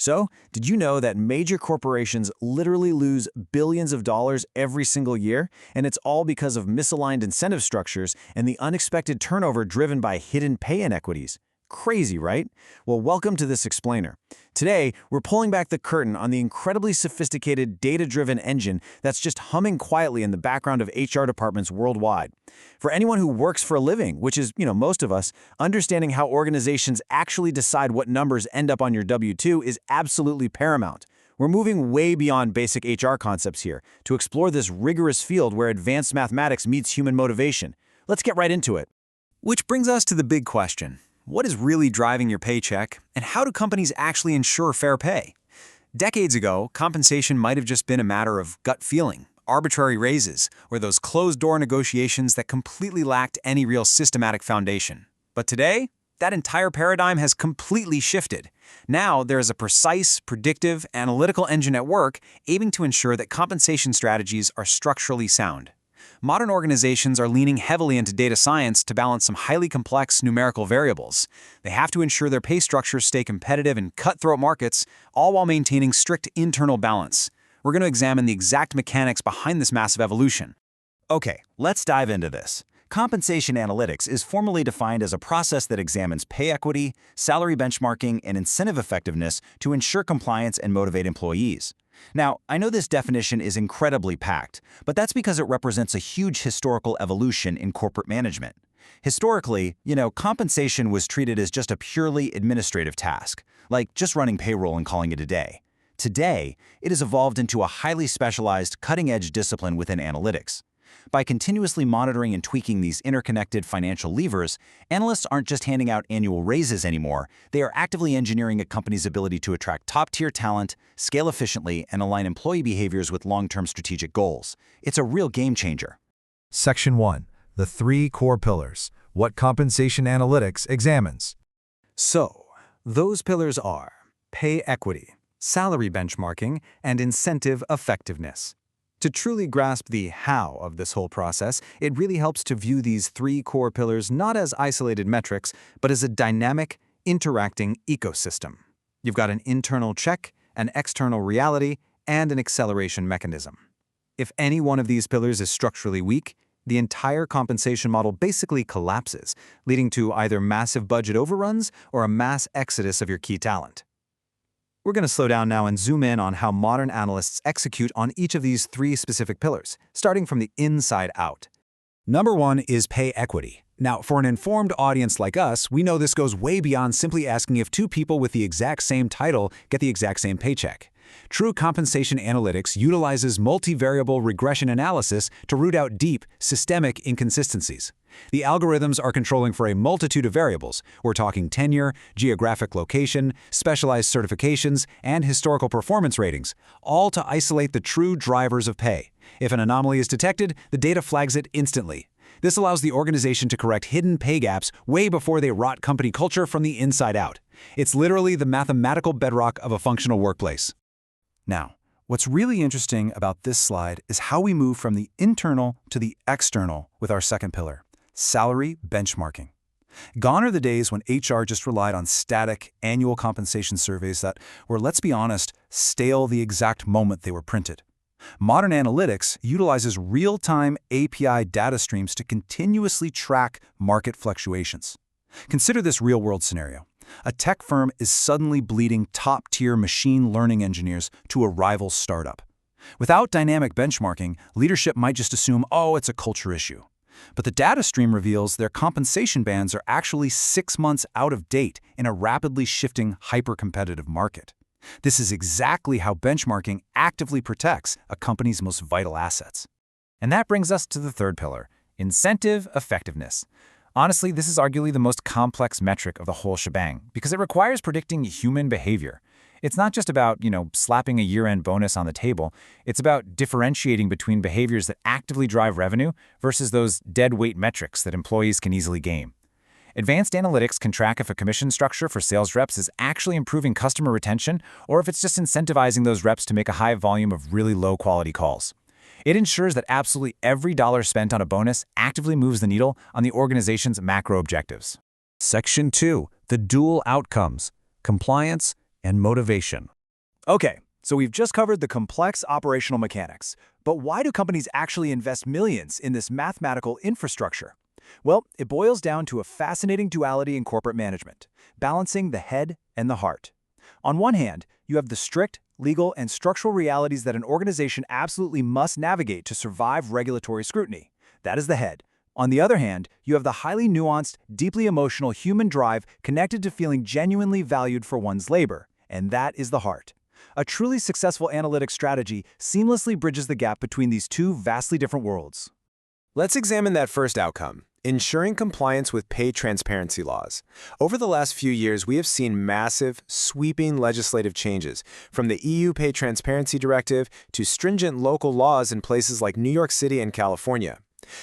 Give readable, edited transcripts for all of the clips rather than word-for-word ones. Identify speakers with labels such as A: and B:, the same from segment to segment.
A: So, did you know that major corporations literally lose billions of dollars every single year? And it's all because of misaligned incentive structures and the unexpected turnover driven by hidden pay inequities. Crazy, right? Well, welcome to this explainer. Today, we're pulling back the curtain on the incredibly sophisticated data-driven engine that's just humming quietly in the background of HR departments worldwide. For anyone who works for a living, which is, most of us, understanding how organizations actually decide what numbers end up on your W-2 is absolutely paramount. We're moving way beyond basic HR concepts here to explore this rigorous field where advanced mathematics meets human motivation. Let's get right into it. Which brings us to the big question. What is really driving your paycheck, and how do companies actually ensure fair pay? Decades ago, compensation might have just been a matter of gut feeling, arbitrary raises, or those closed-door negotiations that completely lacked any real systematic foundation. But today, that entire paradigm has completely shifted. Now, there is a precise, predictive, analytical engine at work aiming to ensure that compensation strategies are structurally sound. Modern organizations are leaning heavily into data science to balance some highly complex numerical variables. They have to ensure their pay structures stay competitive in cutthroat markets, all while maintaining strict internal balance. We're going to examine the exact mechanics behind this massive evolution. Okay, let's dive into this. Compensation analytics is formally defined as a process that examines pay equity, salary benchmarking, and incentive effectiveness to ensure compliance and motivate employees. Now, I know this definition is incredibly packed, but that's because it represents a huge historical evolution in corporate management. Historically, compensation was treated as just a purely administrative task, like just running payroll and calling it a day. Today, it has evolved into a highly specialized, cutting-edge discipline within analytics. By continuously monitoring and tweaking these interconnected financial levers, analysts aren't just handing out annual raises anymore, they are actively engineering a company's ability to attract top-tier talent, scale efficiently, and align employee behaviors with long-term strategic goals. It's a real game changer.
B: Section 1. The 3 core pillars. What compensation analytics examines.
C: So, those pillars are pay equity, salary benchmarking, and incentive effectiveness. To truly grasp the how of this whole process, it really helps to view these 3 core pillars not as isolated metrics, but as a dynamic, interacting ecosystem. You've got an internal check, an external reality, and an acceleration mechanism. If any one of these pillars is structurally weak, the entire compensation model basically collapses, leading to either massive budget overruns or a mass exodus of your key talent. We're going to slow down now and zoom in on how modern analysts execute on each of these 3 specific pillars, starting from the inside out.
A: Number 1 is pay equity. Now, for an informed audience like us, we know this goes way beyond simply asking if 2 people with the exact same title get the exact same paycheck. True compensation analytics utilizes multivariable regression analysis to root out deep, systemic inconsistencies. The algorithms are controlling for a multitude of variables. We're talking tenure, geographic location, specialized certifications, and historical performance ratings, all to isolate the true drivers of pay. If an anomaly is detected, the data flags it instantly. This allows the organization to correct hidden pay gaps way before they rot company culture from the inside out. It's literally the mathematical bedrock of a functional workplace. Now, what's really interesting about this slide is how we move from the internal to the external with our second pillar, salary benchmarking. Gone are the days when HR just relied on static, annual compensation surveys that were, let's be honest, stale the exact moment they were printed. Modern analytics utilizes real-time API data streams to continuously track market fluctuations. Consider this real-world scenario. A tech firm is suddenly bleeding top-tier machine learning engineers to a rival startup. Without dynamic benchmarking, leadership might just assume, it's a culture issue. But the data stream reveals their compensation bands are actually 6 months out of date in a rapidly shifting, hyper-competitive market. This is exactly how benchmarking actively protects a company's most vital assets. And that brings us to the third pillar, incentive effectiveness. Honestly, this is arguably the most complex metric of the whole shebang because it requires predicting human behavior. It's not just about, slapping a year-end bonus on the table. It's about differentiating between behaviors that actively drive revenue versus those dead-weight metrics that employees can easily game. Advanced analytics can track if a commission structure for sales reps is actually improving customer retention or if it's just incentivizing those reps to make a high volume of really low-quality calls. It ensures that absolutely every dollar spent on a bonus actively moves the needle on the organization's macro objectives.
B: Section 2. The dual outcomes. Compliance,
A: and motivation.
C: Okay, so we've just covered the complex operational mechanics. But why do companies actually invest millions in this mathematical infrastructure? Well, it boils down to a fascinating duality in corporate management, balancing the head and the heart. On one hand, you have the strict, legal, and structural realities that an organization absolutely must navigate to survive regulatory scrutiny. That is the head. On the other hand, you have the highly nuanced, deeply emotional human drive connected to feeling genuinely valued for one's labor, and that is the heart. A truly successful analytics strategy seamlessly bridges the gap between these two vastly different worlds.
D: Let's examine that first outcome, ensuring compliance with pay transparency laws. Over the last few years, we have seen massive, sweeping legislative changes, from the EU Pay Transparency Directive to stringent local laws in places like New York City and California.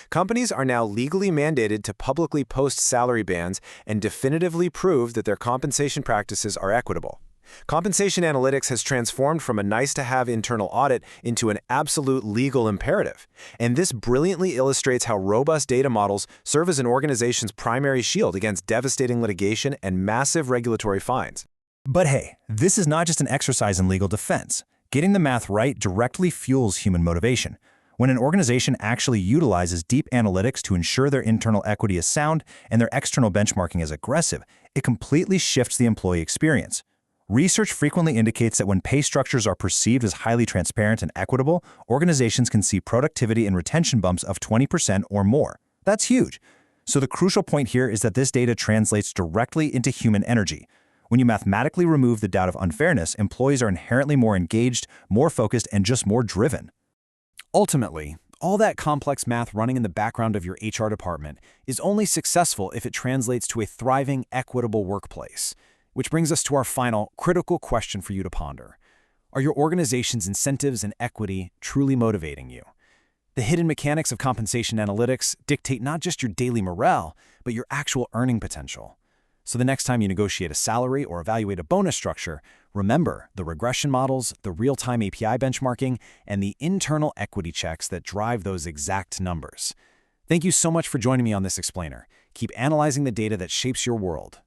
D: Companies are now legally mandated to publicly post salary bands and definitively prove that their compensation practices are equitable. Compensation analytics has transformed from a nice-to-have internal audit into an absolute legal imperative. And this brilliantly illustrates how robust data models serve as an organization's primary shield against devastating litigation and massive regulatory fines.
A: But hey, this is not just an exercise in legal defense. Getting the math right directly fuels human motivation. When an organization actually utilizes deep analytics to ensure their internal equity is sound and their external benchmarking is aggressive, it completely shifts the employee experience. Research frequently indicates that when pay structures are perceived as highly transparent and equitable, organizations can see productivity and retention bumps of 20% or more. That's huge. So the crucial point here is that this data translates directly into human energy. When you mathematically remove the doubt of unfairness, employees are inherently more engaged, more focused, and just more driven.
C: Ultimately, all that complex math running in the background of your HR department is only successful if it translates to a thriving, equitable workplace. Which brings us to our final, critical question for you to ponder. Are your organization's incentives and equity truly motivating you? The hidden mechanics of compensation analytics dictate not just your daily morale, but your actual earning potential. So the next time you negotiate a salary or evaluate a bonus structure, remember the regression models, the real-time API benchmarking, and the internal equity checks that drive those exact numbers. Thank you so much for joining me on this explainer. Keep analyzing the data that shapes your world.